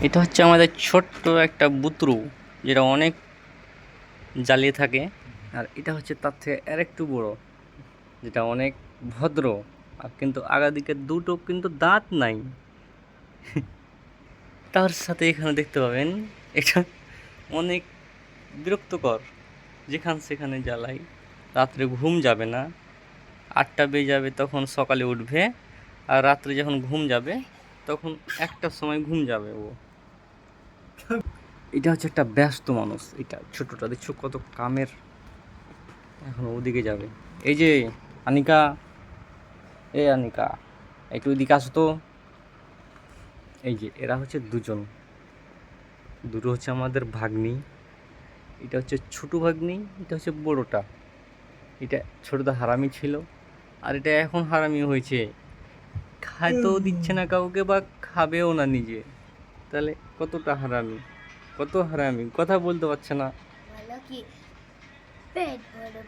এটা হচ্ছে আমাদের ছোট্ট একটা বুতরু, যেটা অনেক জ্বালিয়ে থাকে। আর এটা হচ্ছে তার থেকে আরেকটু বড়, যেটা অনেক ভদ্র। আর কিন্তু আগা দিকে দুটো কিন্তু দাঁত নাই। তার সাথে এখানে দেখতে পাবেন, এটা অনেক বিরক্তকর। যেখান সেখানে জ্বালাই, রাত্রে ঘুম যাবে না। 8টা বেজে যাবে তখন সকালে উঠবে, আর রাত্রে যখন ঘুম যাবে তখন 1টার সময় ঘুম যাবে ও। এটা হচ্ছে একটা ব্যস্ত মানুষ। এটা ছোটটা দেখছো কত কামের। এখন ওদিকে যাবে। এই যে আনিকা, এই আনিকা, একটু ওদিকে আসো তো। এই যে এরা হচ্ছে দুজন, দুটো হচ্ছে আমাদের ভাগ্নি। এটা হচ্ছে ছোট ভাগ্নি, এটা হচ্ছে বড়টা। এটা ছোটটা হারামি ছিল, আর এটা এখন হারামি হয়েছে। খাইতেও দিচ্ছে না কাউকে, বা খাবেও না নিজে। তাহলে কতটা হারামি, কত হারামি, কথা বলতে পারছে না। ভালো কি পেট ভরে